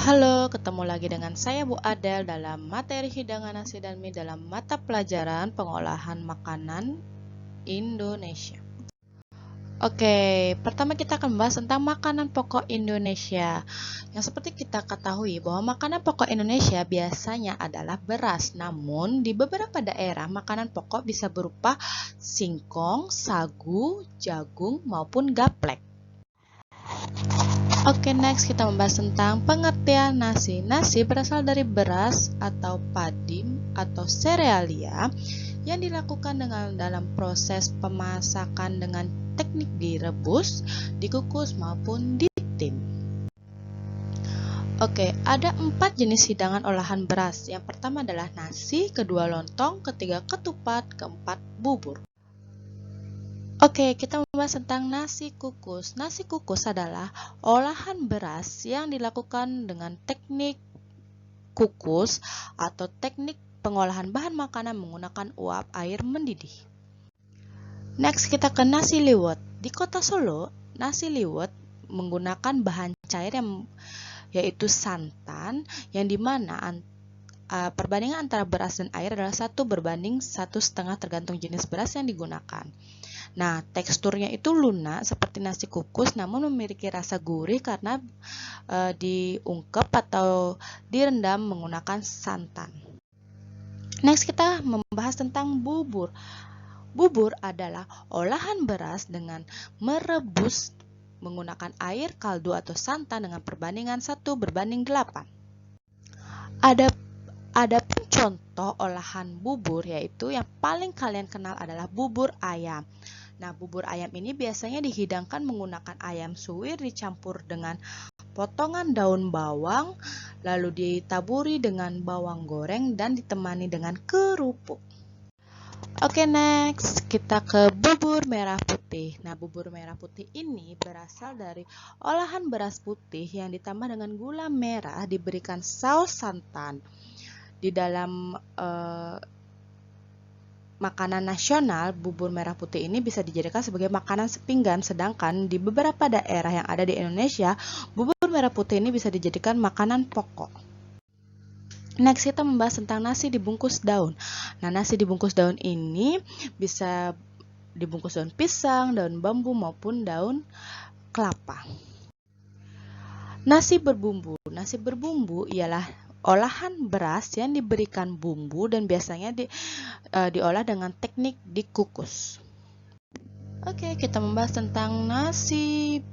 Halo, ketemu lagi dengan saya Bu Adel dalam materi hidangan nasi dan mie dalam mata pelajaran pengolahan makanan Indonesia. Oke, pertama kita akan membahas tentang makanan pokok Indonesia. Yang seperti kita ketahui bahwa makanan pokok Indonesia biasanya adalah beras. Namun, di beberapa daerah makanan pokok bisa berupa singkong, sagu, jagung, maupun gaplek. Oke, next kita membahas tentang pengertian nasi. Nasi berasal dari beras atau padi atau serealia yang dilakukan dalam proses pemasakan dengan teknik direbus, dikukus maupun ditim. Oke, ada 4 jenis hidangan olahan beras. Yang pertama adalah nasi, kedua lontong, ketiga ketupat, keempat bubur. Oke, kita membahas tentang nasi kukus. Nasi kukus adalah olahan beras yang dilakukan dengan teknik kukus atau teknik pengolahan bahan makanan menggunakan uap air mendidih. Next, kita ke nasi liwet. Di kota Solo, nasi liwet menggunakan bahan cair yaitu santan, yang dimana perbandingan antara beras dan air adalah 1:1,5 tergantung jenis beras yang digunakan. Nah, teksturnya itu lunak seperti nasi kukus, namun memiliki rasa gurih karena diungkep atau direndam menggunakan santan. Next, kita membahas tentang bubur. Bubur adalah olahan beras dengan merebus menggunakan air, kaldu atau santan dengan perbandingan 1:8. Ada pun contoh olahan bubur, yaitu yang paling kalian kenal adalah bubur ayam. Nah, bubur ayam ini biasanya dihidangkan menggunakan ayam suwir dicampur dengan potongan daun bawang, lalu ditaburi dengan bawang goreng dan ditemani dengan kerupuk. Oke, next kita ke bubur merah putih. Nah, bubur merah putih ini berasal dari olahan beras putih yang ditambah dengan gula merah diberikan saus santan. Di dalam makanan nasional, bubur merah putih ini bisa dijadikan sebagai makanan sepinggan, sedangkan di beberapa daerah yang ada di Indonesia, bubur merah putih ini bisa dijadikan makanan pokok. Next, kita membahas tentang nasi dibungkus daun. Nah, nasi dibungkus daun ini bisa dibungkus daun pisang, daun bambu, maupun daun kelapa. Nasi berbumbu. Nasi berbumbu ialah olahan beras yang diberikan bumbu dan biasanya diolah dengan teknik dikukus. Oke, kita membahas tentang nasi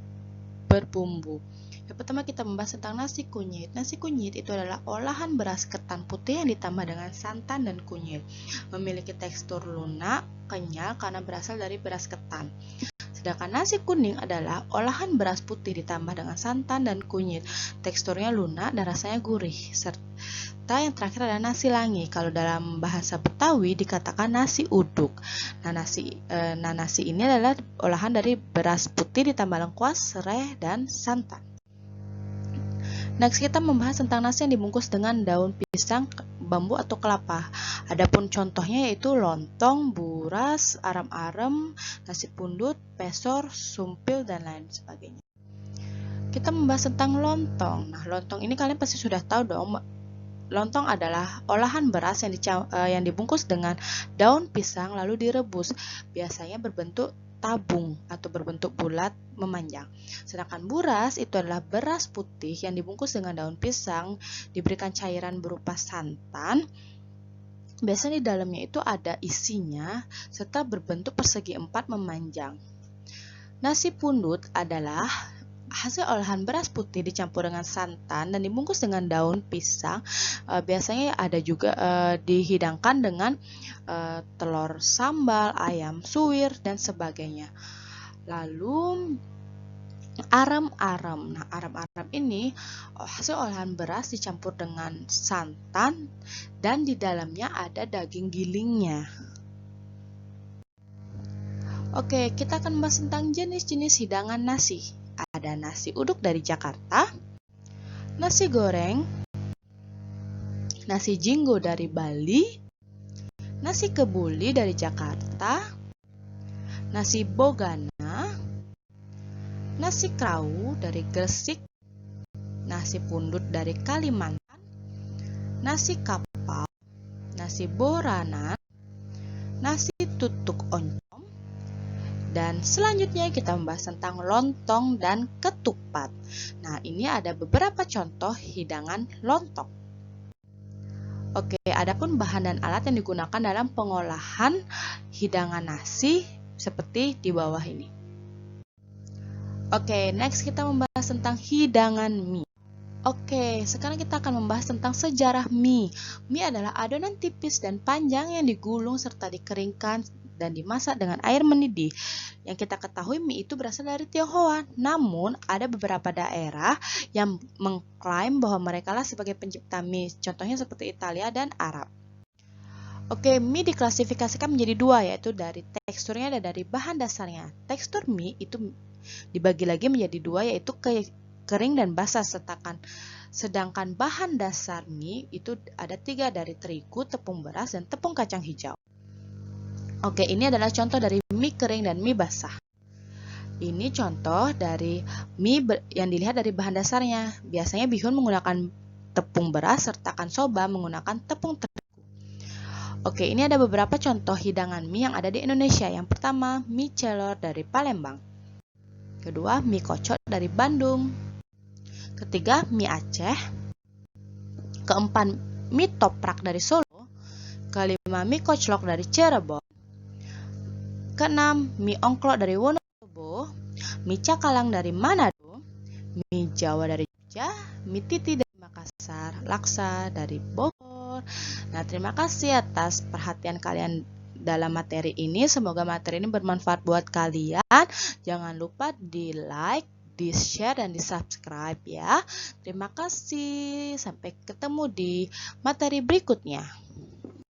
berbumbu. Yang pertama kita membahas tentang nasi kunyit. Nasi kunyit itu adalah olahan beras ketan putih yang ditambah dengan santan dan kunyit. Memiliki tekstur lunak, kenyal karena berasal dari beras ketan. Sedangkan nasi kuning adalah olahan beras putih ditambah dengan santan dan kunyit. Teksturnya lunak dan rasanya gurih. Serta yang terakhir adalah nasi langi. Kalau dalam bahasa Betawi dikatakan nasi uduk. Nah, nasi ini adalah olahan dari beras putih ditambah lengkuas, serai, dan santan. Next, kita membahas tentang nasi yang dibungkus dengan daun pisang, bambu, atau kelapa. Adapun contohnya yaitu lontong, buras, aram-aram, nasi pundut, pesor, sumpil, dan lain sebagainya. Kita membahas tentang lontong. Nah, lontong ini kalian pasti sudah tahu dong. Lontong adalah olahan beras yang dibungkus dengan daun pisang lalu direbus. Biasanya berbentuk tabung atau berbentuk bulat memanjang. Sedangkan buras itu adalah beras putih yang dibungkus dengan daun pisang, diberikan cairan berupa santan. Biasanya di dalamnya itu ada isinya serta berbentuk persegi 4 memanjang. Nasi pundut adalah hasil olahan beras putih dicampur dengan santan dan dibungkus dengan daun pisang. Biasanya ada juga dihidangkan dengan telur sambal, ayam suwir, dan sebagainya. Lalu aram-aram. Nah, aram-aram ini hasil olahan beras dicampur dengan santan dan di dalamnya ada daging gilingnya. Oke, kita akan membahas tentang jenis-jenis hidangan nasi. Ada nasi uduk dari Jakarta, nasi goreng, nasi jinggo dari Bali, nasi kebuli dari Jakarta, nasi bogana, nasi krau dari Gresik, nasi pundut dari Kalimantan, nasi kapau, nasi boranan, nasi tutuk oncom, dan selanjutnya kita membahas tentang lontong dan ketupat. Nah, ini ada beberapa contoh hidangan lontong. Oke, adapun bahan dan alat yang digunakan dalam pengolahan hidangan nasi seperti di bawah ini. Oke, next kita membahas tentang hidangan mie. Oke, sekarang kita akan membahas tentang sejarah mie. Mie adalah adonan tipis dan panjang yang digulung serta dikeringkan dan dimasak dengan air mendidih. Yang kita ketahui mie itu berasal dari Tionghoa. Namun, ada beberapa daerah yang mengklaim bahwa mereka lah sebagai pencipta mie. Contohnya seperti Italia dan Arab. Oke, mie diklasifikasikan menjadi dua, yaitu dari teksturnya dan dari bahan dasarnya. Tekstur mie itu dibagi lagi menjadi dua, yaitu kering dan basah, sedangkan bahan dasar mie itu ada 3, dari terigu, tepung beras, dan tepung kacang hijau. Oke, ini adalah contoh dari mie kering dan mie basah. Ini contoh dari mie yang dilihat dari bahan dasarnya. Biasanya bihun menggunakan tepung beras, sertakan soba menggunakan tepung terigu. Oke, ini ada beberapa contoh hidangan mie yang ada di Indonesia. Yang pertama, mie celor dari Palembang. Kedua, mie kocok dari Bandung. Ketiga, mie Aceh. Keempat, mie toprak dari Solo. Kelima, mie koclok dari Cirebon. Keenam, mie ongklok dari Wonosobo. Mie cakalang dari Manado. Mie Jawa dari Jogja. Mie titi dari Makassar. Laksa dari Bogor. Nah, terima kasih atas perhatian kalian dalam materi ini. Semoga materi ini bermanfaat buat kalian. Jangan lupa di like, di share, dan di subscribe ya. Terima kasih. Sampai ketemu di materi berikutnya.